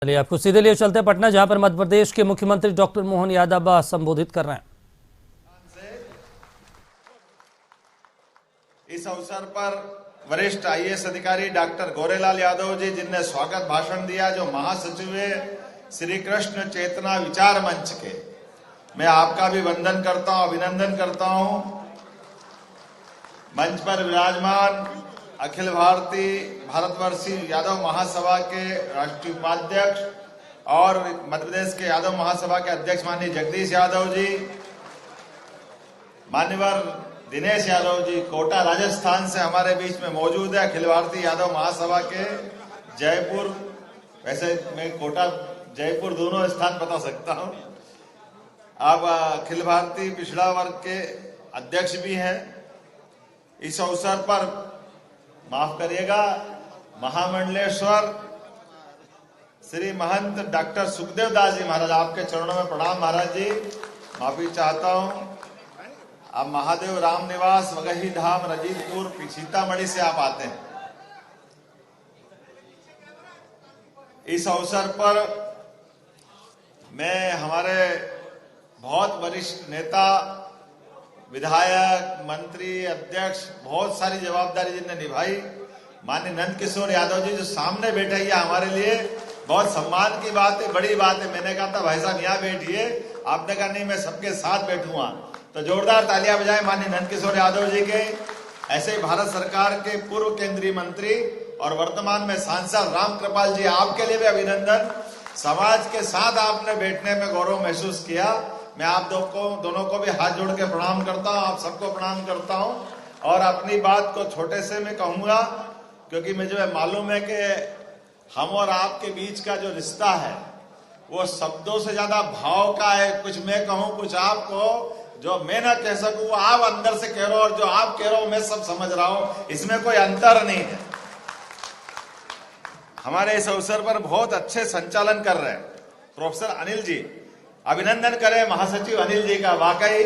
चलिए आपको सीधे लिए चलते हैं पटना, जहां पर मध्य प्रदेश के मुख्यमंत्री डॉक्टर मोहन यादव संबोधित कर रहे हैं। इस अवसर पर वरिष्ठ आईएएस अधिकारी डॉक्टर गोरेलाल यादव जी, जिनने स्वागत भाषण दिया, जो महासचिव है श्री कृष्ण चेतना विचार मंच के, मैं आपका भी वंदन करता हूं, अभिनंदन करता हूं। मंच पर विराजमान अखिल भारतीय भारतवर्षीय यादव महासभा के राष्ट्रीय उपाध्यक्ष और मध्य प्रदेश के यादव महासभा के अध्यक्ष माननीय जगदीश यादव जी, मान्यवर दिनेश यादव जी कोटा राजस्थान से हमारे बीच में मौजूद है। अखिल भारतीय यादव महासभा के जयपुर, वैसे मैं कोटा जयपुर दोनों स्थान बता सकता हूं। आप अखिल भारतीय पिछड़ा वर्ग के अध्यक्ष भी हैं। इस अवसर पर माफ करिएगा, महामंडलेश्वर श्री महंत डॉक्टर सुखदेव दास जी महाराज, आपके चरणों में प्रणाम महाराज जी, माफी चाहता हूं। आप महादेव राम निवास वगही धाम रजीतपुर सीतामढ़ी से आप आते हैं। इस अवसर पर मैं हमारे बहुत वरिष्ठ नेता, विधायक, मंत्री, अध्यक्ष, बहुत सारी जवाबदारी जिनने निभाई, माननीय नंद किशोर यादव जी जो सामने बैठे, ये हमारे लिए बहुत सम्मान की बात है, बड़ी बात है। मैंने कहा था भाई साहब यहाँ बैठिए, आपने कहा नहीं मैं सबके साथ बैठूंगा, तो जोरदार तालियां बजाएं माननीय नंद किशोर यादव जी के। ऐसे ही भारत सरकार के पूर्व केंद्रीय मंत्री और वर्तमान में सांसद राम कृपाल जी, आपके लिए भी अभिनंदन। समाज के साथ आपने बैठने में गौरव महसूस किया। मैं आप दोनों को भी हाथ जोड़ के प्रणाम करता हूं, आप सबको प्रणाम करता हूं। और अपनी बात को छोटे से मैं कहूंगा, क्योंकि मुझे मालूम है कि हम और आपके बीच का जो रिश्ता है वो शब्दों से ज्यादा भाव का है। कुछ मैं कहूं, कुछ आप कहो, जो मैं ना कह सकूं वो आप अंदर से कह रहे हो, और जो आप कह रहे हो मैं सब समझ रहा हूं, इसमें कोई अंतर नहीं है। हमारे इस अवसर पर बहुत अच्छे संचालन कर रहे हैं प्रोफेसर अनिल जी, अभिनंदन करें महासचिव अनिल जी का, वाकई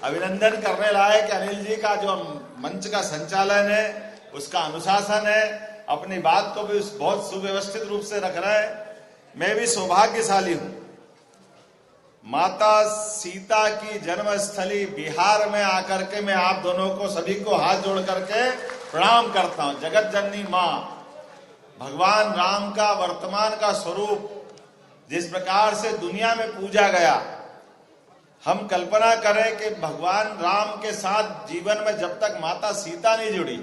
अभिनंदन करने लायक कि अनिल जी का जो मंच का संचालन है, उसका अनुशासन है, अपनी बात को भी बहुत सुव्यवस्थित रूप से रख रहे हैं। मैं भी सौभाग्यशाली हूं, माता सीता की जन्मस्थली बिहार में आकर के मैं आप दोनों को सभी को हाथ जोड़ करके प्रणाम करता हूं। जगत जननी मां, भगवान राम का वर्तमान का स्वरूप जिस प्रकार से दुनिया में पूजा गया, हम कल्पना करें कि भगवान राम के साथ जीवन में जब तक माता सीता नहीं जुड़ी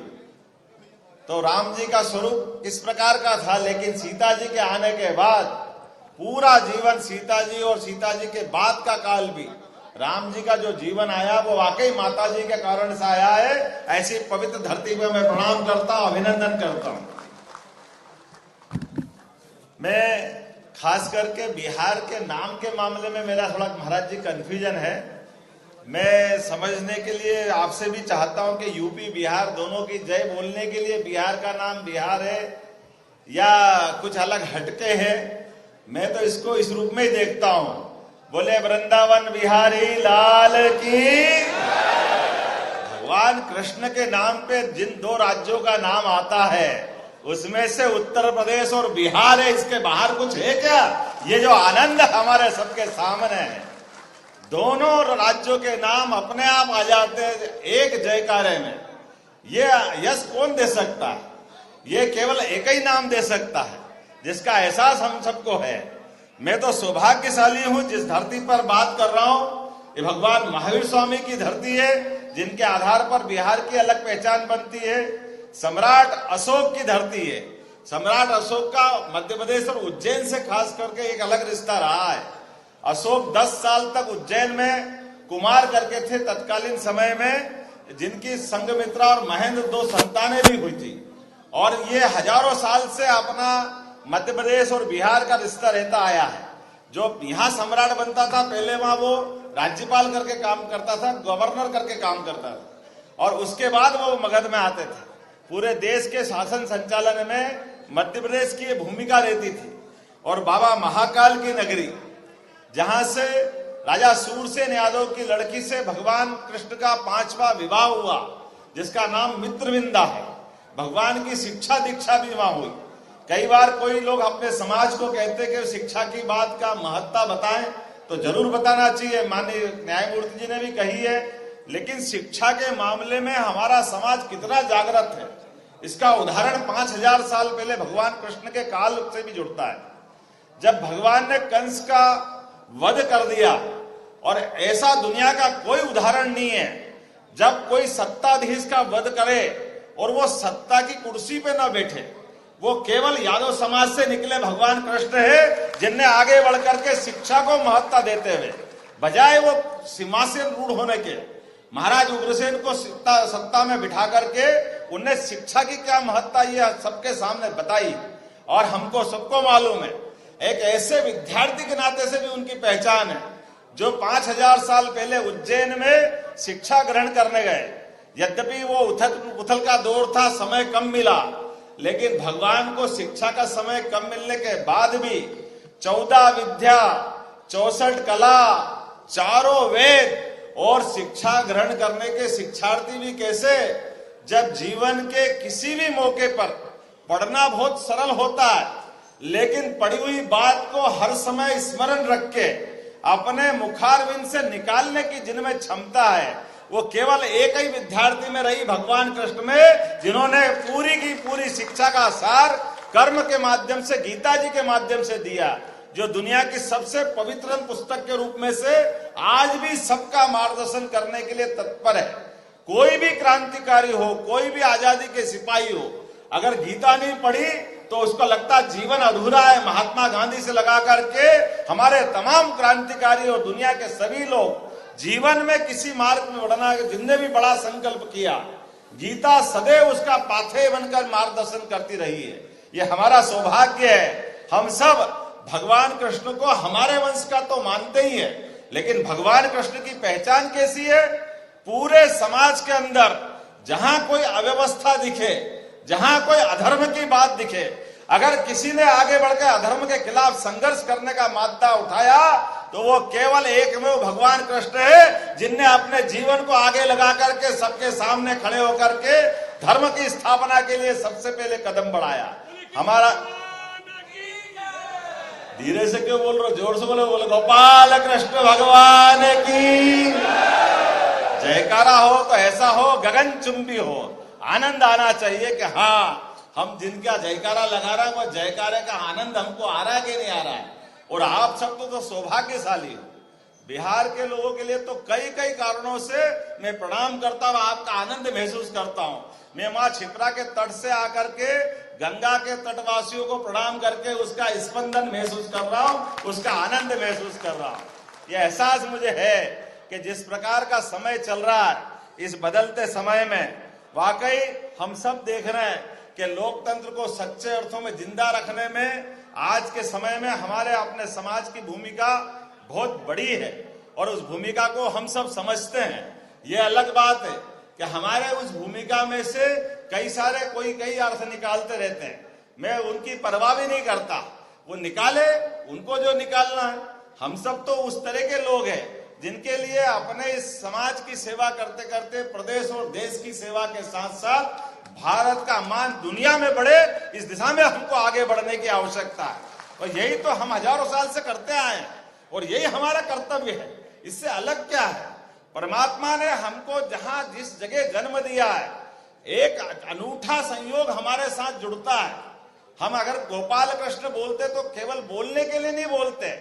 तो राम जी का स्वरूप इस प्रकार का था, लेकिन सीता जी के आने के बाद पूरा जीवन सीता जी और सीता जी के बाद का काल भी राम जी का जो जीवन आया वो वाकई माता जी के कारण से आया है। ऐसी पवित्र धरती पर मैं प्रणाम करता हूं, अभिनंदन करता हूं। मैं खास करके बिहार के नाम के मामले में मेरा थोड़ा महाराज जी कंफ्यूजन है। मैं समझने के लिए आपसे भी चाहता हूं कि यूपी बिहार दोनों की जय बोलने के लिए बिहार का नाम बिहार है या कुछ अलग हटके है। मैं तो इसको इस रूप में ही देखता हूं, बोले वृंदावन बिहारी लाल की। भगवान कृष्ण के नाम पे जिन दो राज्यों का नाम आता है उसमें से उत्तर प्रदेश और बिहार है, इसके बाहर कुछ है क्या? ये जो आनंद हमारे सबके सामने है, दोनों राज्यों के नाम अपने आप आ जाते हैं एक जयकारे में। ये यश कौन दे सकता है? ये केवल एक ही नाम दे सकता है जिसका एहसास हम सबको है। मैं तो सौभाग्यशाली हूं जिस धरती पर बात कर रहा हूं, ये भगवान महावीर स्वामी की धरती है, जिनके आधार पर बिहार की अलग पहचान बनती है। सम्राट अशोक की धरती है। सम्राट अशोक का मध्य प्रदेश और उज्जैन से खास करके एक अलग रिश्ता रहा है। अशोक 10 साल तक उज्जैन में कुमार करके थे तत्कालीन समय में, जिनकी संघमित्रा और महेंद्र 2 संतानें भी हुई थी। और ये हजारों साल से अपना मध्य प्रदेश और बिहार का रिश्ता रहता आया है। जो यहाँ सम्राट बनता था पहले वहां वो राज्यपाल करके काम करता था, गवर्नर करके काम करता था, और उसके बाद वो मगध में आते थे। पूरे देश के शासन संचालन में मध्य प्रदेश की भूमिका रहती थी। और बाबा महाकाल की नगरी, जहां से राजा सूरसेन यादव की लड़की से भगवान कृष्ण का 5वां विवाह हुआ, जिसका नाम मित्रविंदा है। भगवान की शिक्षा दीक्षा भी वहां हुई। कई बार कोई लोग अपने समाज को कहते कि शिक्षा की बात का महत्ता बताएं, तो जरूर बताना चाहिए, माननीय न्यायमूर्ति जी ने भी कही है। लेकिन शिक्षा के मामले में हमारा समाज कितना जागृत है, इसका उदाहरण 5000 साल पहले भगवान कृष्ण के काल से भी जुड़ता है। जब भगवान ने कंस का वध कर दिया, और ऐसा दुनिया का कोई उदाहरण नहीं है जब कोई सत्ताधीश का वध करे और वो सत्ता की कुर्सी पे ना बैठे, वो केवल यादव समाज से निकले भगवान कृष्ण है, जिनने आगे बढ़ करके शिक्षा को महत्ता देते हुए, बजाय वो सिंहासन रूढ़ होने के, महाराज उग्रसेन को सत्ता में बिठा करके उनने शिक्षा की क्या महत्ता ये सबके सामने बताई। और हमको सबको मालूम है, एक ऐसे विद्यार्थी के नाते से भी उनकी पहचान है जो 5000 साल पहले उज्जैन में शिक्षा ग्रहण करने गए। यद्यपि वो उथल का दौर था, समय कम मिला, लेकिन भगवान को शिक्षा का समय कम मिलने के बाद भी 14 विद्या, 64 कला, चारों वेद और शिक्षा ग्रहण करने के शिक्षार्थी भी कैसे, जब जीवन के किसी भी मौके पर पढ़ना बहुत सरल होता है, लेकिन पढ़ी हुई बात को हर समय स्मरण रख के अपने मुखारविंद से निकालने की जिनमें क्षमता है, वो केवल एक ही विद्यार्थी में रही, भगवान कृष्ण में, जिन्होंने पूरी की पूरी शिक्षा का सार कर्म के माध्यम से, गीता जी के माध्यम से दिया, जो दुनिया की सबसे पवित्र पुस्तक के रूप में से आज भी सबका मार्गदर्शन करने के लिए तत्पर है। कोई भी क्रांतिकारी हो, कोई भी आजादी के सिपाही हो, अगर गीता नहीं पढ़ी तो उसको लगता जीवन अधूरा है। महात्मा गांधी से लगा करके हमारे तमाम क्रांतिकारी और दुनिया के सभी लोग जीवन में किसी मार्ग में बढ़ना, जिनने भी बड़ा संकल्प किया, गीता सदैव उसका पाथेय बनकर मार्गदर्शन करती रही है। ये हमारा सौभाग्य है। हम सब भगवान कृष्ण को हमारे वंश का तो मानते ही है, लेकिन भगवान कृष्ण की पहचान कैसी है? पूरे समाज के अंदर जहां कोई अव्यवस्था दिखे, जहां कोई अधर्म की बात दिखे, अगर किसी ने आगे बढ़कर अधर्म के खिलाफ संघर्ष करने का मादा उठाया, तो वो केवल एकमेव भगवान कृष्ण है, जिनने अपने जीवन को आगे लगा करके सबके सामने खड़े होकर के धर्म की स्थापना के लिए सबसे पहले कदम बढ़ाया। हमारा धीरे से क्यों बोल रहे हो, जोर से बोलो, गोपाल कृष्ण भगवान की जयकारा हो तो ऐसा हो, गगनचुंबी हो, आनंद आना चाहिए कि हाँ, हम जिनका जयकारा लगा रहे हैं वो जयकारे का आनंद हमको आ रहा है कि नहीं आ रहा है। और आप सब तो सौभाग्यशाली हो। बिहार के लोगों के लिए तो कई कई कारणों से मैं प्रणाम करता हूँ, आपका आनंद महसूस करता हूँ। मैं माँ छिपरा के तट से आकर के गंगा के तटवासियों को प्रणाम करके उसका स्पंदन महसूस कर रहा हूँ, उसका आनंद महसूस कर रहा हूँ। यह एहसास मुझे है कि जिस प्रकार का समय चल रहा है, इस बदलते समय में वाकई हम सब देख रहे हैं कि लोकतंत्र को सच्चे अर्थों में जिंदा रखने में आज के समय में हमारे अपने समाज की भूमिका बहुत बड़ी है, और उस भूमिका को हम सब समझते हैं। ये अलग बात है कि हमारे उस भूमिका में से कई सारे कोई कई अर्थ निकालते रहते हैं। मैं उनकी परवाह भी नहीं करता, वो निकाले, उनको जो निकालना है। हम सब तो उस तरह के लोग हैं जिनके लिए अपने इस समाज की सेवा करते करते प्रदेश और देश की सेवा के साथ साथ भारत का मान दुनिया में बढ़े, इस दिशा में हमको आगे बढ़ने की आवश्यकता है। और यही तो हम हजारों साल से करते आए हैं, और यही हमारा कर्तव्य है। इससे अलग क्या है? परमात्मा ने हमको जहां जिस जगह जन्म दिया है, एक अनूठा संयोग हमारे साथ जुड़ता है। हम अगर गोपाल कृष्ण बोलते तो केवल बोलने के लिए नहीं बोलते,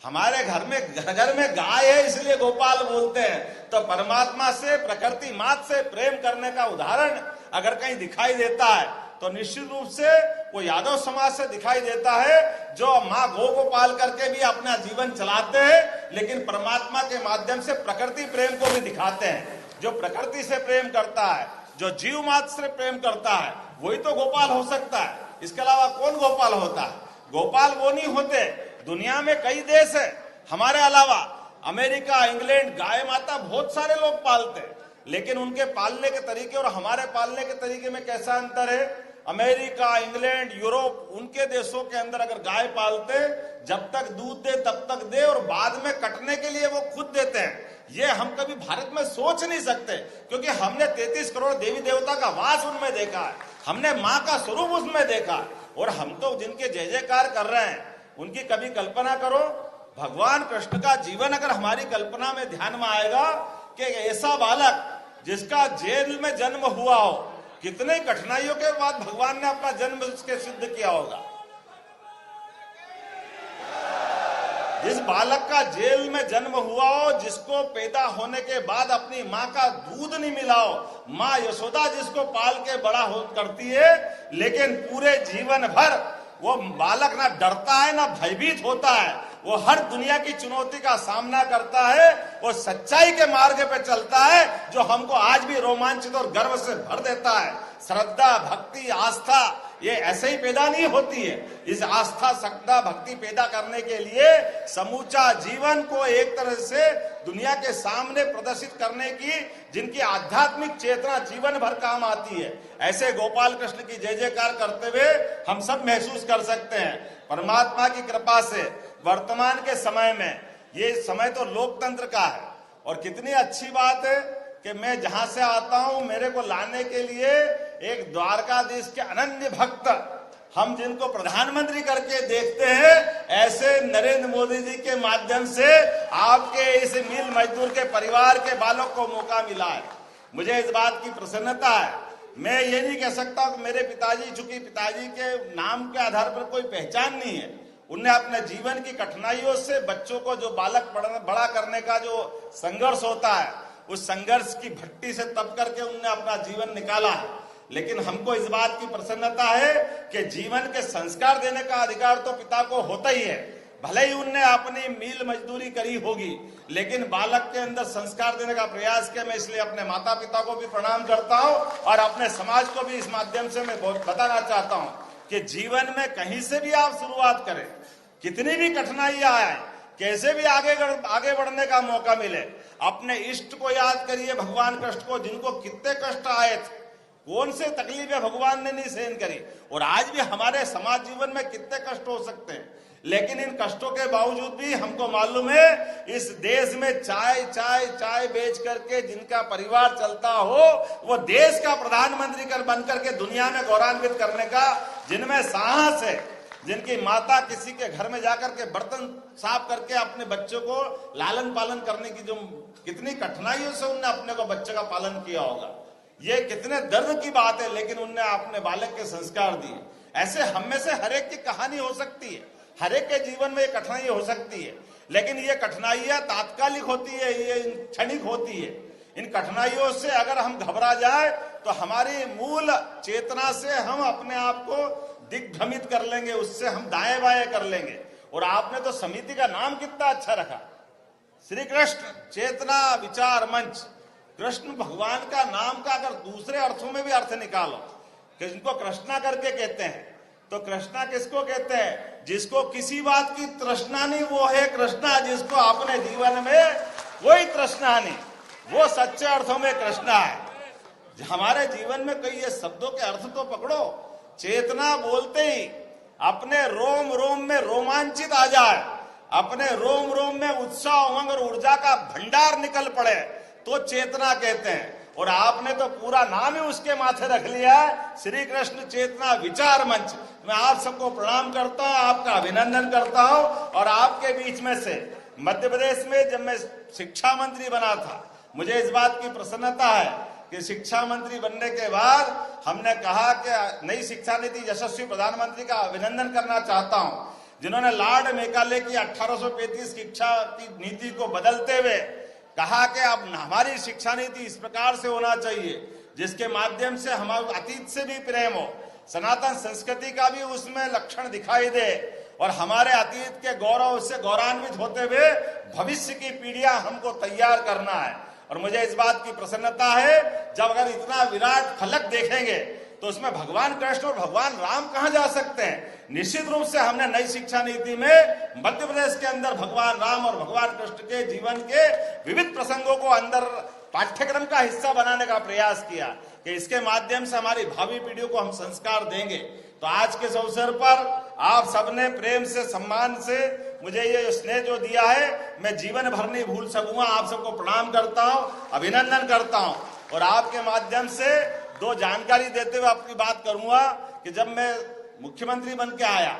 हमारे घर में गाय है इसलिए गोपाल बोलते हैं। तो परमात्मा से, प्रकृति मात से प्रेम करने का उदाहरण अगर कहीं दिखाई देता है तो निश्चित रूप से वो यादव समाज से दिखाई देता है, जो माँ गौ को पाल करके भी अपना जीवन चलाते हैं, लेकिन परमात्मा के माध्यम से प्रकृति प्रेम को भी दिखाते हैं। जो प्रकृति से प्रेम करता है, जो जीव मात्र से प्रेम करता है, वही तो गोपाल हो सकता है। इसके अलावा कौन गोपाल होता है? गोपाल वो नहीं होते। दुनिया में कई देश है हमारे अलावा, अमेरिका, इंग्लैंड, गाय माता बहुत सारे लोग पालते हैं, लेकिन उनके पालने के तरीके और हमारे पालने के तरीके में कैसा अंतर है? अमेरिका, इंग्लैंड, यूरोप, उनके देशों के अंदर अगर गाय पालते, जब तक दूध दे तब तक दे, और बाद में कटने के लिए वो खुद देते हैं। ये हम कभी भारत में सोच नहीं सकते, क्योंकि हमने 33 करोड़ देवी देवता का वास उनमें देखा है, हमने माँ का स्वरूप उसमें देखा है। और हम तो जिनके जय जयकार कर रहे हैं उनकी कभी कल्पना करो, भगवान कृष्ण का जीवन अगर हमारी कल्पना में ध्यान में आएगा कि ऐसा बालक जिसका जेल में जन्म हुआ हो, कितने कठिनाइयों के बाद भगवान ने अपना जन्म उसके सिद्ध किया होगा। जिस बालक का जेल में जन्म हुआ हो, जिसको पैदा होने के बाद अपनी माँ का दूध नहीं मिला हो, माँ यशोदा जिसको पाल के बड़ा हो करती है, लेकिन पूरे जीवन भर वो बालक ना डरता है ना भयभीत होता है, वो हर दुनिया की चुनौती का सामना करता है, वो सच्चाई के मार्ग पे चलता है, जो हमको आज भी रोमांचित और गर्व से भर देता है। श्रद्धा, भक्ति, आस्था ये ऐसे ही पैदा नहीं होती है। इस आस्था, श्रद्धा, भक्ति पैदा करने के लिए समूचा जीवन को एक तरह से दुनिया के सामने प्रदर्शित करने की, जिनकी आध्यात्मिक चेतना जीवन भर काम आती है, ऐसे गोपाल कृष्ण की जय जयकार करते हुए हम सब महसूस कर सकते हैं। परमात्मा की कृपा से वर्तमान के समय में, ये समय तो लोकतंत्र का है, और कितनी अच्छी बात है कि मैं जहां से आता हूं, मेरे को लाने के लिए एक द्वारकाधीश के अनन्य भक्त, हम जिनको प्रधानमंत्री करके देखते हैं, ऐसे नरेंद्र मोदी जी के माध्यम से आपके इस मिल मजदूर के परिवार के बालों को मौका मिला है। मुझे इस बात की प्रसन्नता है। मैं ये नहीं कह सकता कि मेरे पिताजी, चूंकि पिताजी के नाम के आधार पर कोई पहचान नहीं है, उनने अपने जीवन की कठिनाइयों से बच्चों को जो बालक बड़ा करने का जो संघर्ष होता है, उस संघर्ष की भट्टी से तप करके उनने अपना जीवन निकाला है। लेकिन हमको इस बात की प्रसन्नता है कि जीवन के संस्कार देने का अधिकार तो पिता को होता ही है। भले ही उनने अपनी मील मजदूरी करी होगी, लेकिन बालक के अंदर संस्कार देने का प्रयास किया। मैं इसलिए अपने माता पिता को भी प्रणाम करता हूं और अपने समाज को भी इस माध्यम से मैं बहुत बताना चाहता हूं कि जीवन में कहीं से भी आप शुरुआत करें, कितनी भी कठिनाइयां आए, कैसे भी आगे बढ़ने का मौका मिले, अपने इष्ट को याद करिए, भगवान कृष्ण को, जिनको कितने कष्ट आए थे, कौन से तकलीफें भगवान ने नहीं सहन करी, और आज भी हमारे समाज जीवन में कितने कष्ट हो सकते हैं। लेकिन इन कष्टों के बावजूद भी हमको मालूम है, इस देश में चाय बेच करके जिनका परिवार चलता हो, वो देश का प्रधानमंत्री बन करके दुनिया में गौरवान्वित करने का जिनमें साहस है, जिनकी माता किसी के घर में जाकर के बर्तन साफ करके अपने बच्चों को लालन पालन करने की जो कितनी कठिनाइयों से उनने अपने को बच्चे का पालन किया होगा, ये कितने दर्द की बात है। लेकिन उनने अपने बालक के संस्कार दिए। ऐसे हम में से हर एक की कहानी हो सकती है, हर एक के जीवन में ये कठिनाई हो सकती है, लेकिन ये कठिनाइयां तात्कालिक होती है, ये क्षणिक होती है। इन कठिनाइयों से अगर हम घबरा जाए तो हमारी मूल चेतना से हम अपने आप को दिग्भ्रमित कर लेंगे, उससे हम दाएं बाएं कर लेंगे। और आपने तो समिति का नाम कितना अच्छा रखा, श्री कृष्ण चेतना विचार मंच। कृष्ण भगवान का नाम का अगर दूसरे अर्थों में भी अर्थ निकालो, जिनको कृष्णा करके कहते हैं, तो कृष्णा किसको कहते हैं? जिसको किसी बात की तृष्णा नहीं, वो है कृष्णा। जिसको अपने जीवन में कोई तृष्णा नहीं, वो सच्चे अर्थों में कृष्णा है। हमारे जीवन में कई ये शब्दों के अर्थ तो पकड़ो। चेतना बोलते ही अपने रोम रोम में रोमांचित आ जाए, अपने रोम रोम में उत्साह, उमंग और ऊर्जा का भंडार निकल पड़े, तो चेतना कहते हैं। और आपने तो पूरा नाम ही उसके माथे रख लिया है, श्री कृष्ण चेतना विचार मंच। मैं आप सबको प्रणाम करता हूं, आपका अभिनंदन करता हूं। और आपके बीच में से मध्य प्रदेश में जब मैं शिक्षा मंत्री बना था, मुझे इस बात की प्रसन्नता है कि शिक्षा मंत्री बनने के बाद हमने कहा कि नई शिक्षा नीति यशस्वी प्रधानमंत्री का अभिनंदन करना चाहता हूं, जिन्होंने लॉर्ड मेकाले की 1835 शिक्षा की नीति को बदलते हुए कहा कि अब हमारी शिक्षा नीति इस प्रकार से होना चाहिए जिसके माध्यम से हमारे अतीत से भी प्रेम हो, सनातन संस्कृति का भी उसमें लक्षण दिखाई दे, और हमारे अतीत के गौरव से गौरवान्वित होते हुए भविष्य की पीढ़ियां हमको तैयार करना है। और मुझे इस बात की प्रसन्नता है, जब अगर इतना विराट फलक देखेंगे तो उसमें भगवान कृष्ण और भगवान राम कहां जा सकते हैं। निश्चित रूप से हमने नई शिक्षा नीति में मध्य प्रदेश के अंदर भगवान राम और भगवान कृष्ण के जीवन के विविध प्रसंगों को अंदर पाठ्यक्रम का हिस्सा बनाने का प्रयास किया कि इसके माध्यम से हमारी भावी पीढ़ियों को हम संस्कार देंगे। तो आज के इस अवसर पर आप सबने प्रेम से, सम्मान से मुझे ये स्नेह जो दिया है, मैं जीवन भर नहीं भूल सकूंगा। आप सबको प्रणाम करता हूं, अभिनंदन करता हूं। और आपके माध्यम से दो जानकारी देते हुए अपनी बात करूंगा कि जब मैं मुख्यमंत्री बन के आया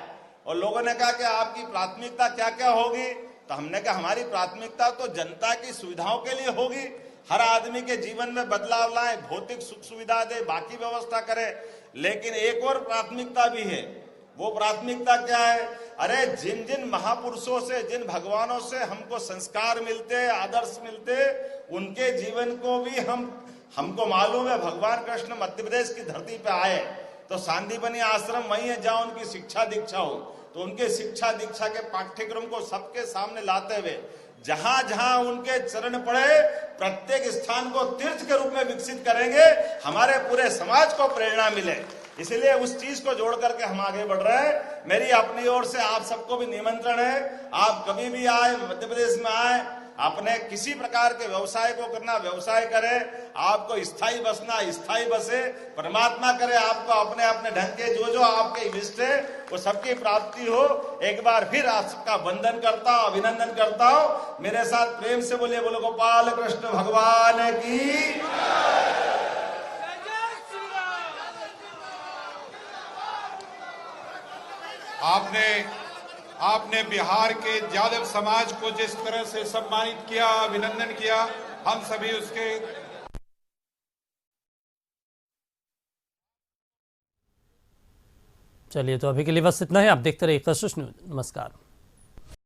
और लोगों ने कहा कि आपकी प्राथमिकता क्या क्या होगी, तो हमने कहा हमारी प्राथमिकता तो जनता की सुविधाओं के लिए होगी। हर आदमी के जीवन में बदलाव लाए, भौतिक सुख सुविधा दे, बाकी व्यवस्था करे। लेकिन एक और प्राथमिकता भी है। वो प्राथमिकता क्या है? अरे जिन जिन महापुरुषों से, जिन भगवानों से हमको संस्कार मिलते, आदर्श मिलते, उनके जीवन को भी हमको मालूम है। भगवान कृष्ण मध्य प्रदेश की धरती पे आए तो सांदीपनी आश्रम वही है जहां उनकी शिक्षा दीक्षा हो, तो उनके शिक्षा दीक्षा के पाठ्यक्रम को सबके सामने लाते हुए जहां जहां उनके चरण पड़े, प्रत्येक स्थान को तीर्थ के रूप में विकसित करेंगे, हमारे पूरे समाज को प्रेरणा मिले। इसलिए उस चीज को जोड़ करके हम आगे बढ़ रहे हैं। मेरी अपनी ओर से आप सबको भी निमंत्रण है, आप कभी भी आए, मध्य प्रदेश में आए, अपने किसी प्रकार के व्यवसाय को करना व्यवसाय करे, आपको स्थायी बसना स्थायी बसे, परमात्मा करे आपको अपने अपने ढंग के जो जो आपके इष्ट है वो सबकी प्राप्ति हो। एक बार फिर आप सबका वंदन करता हूं, अभिनंदन करता हूं। मेरे साथ प्रेम से बोलिए, बोलो गोपाल कृष्ण भगवान की। आपने बिहार के यादव समाज को जिस तरह से सम्मानित किया, अभिनंदन किया, हम सभी उसके चलिए, तो अभी के लिए बस इतना ही। आप देखते रहिए कशिश न्यूज। नमस्कार।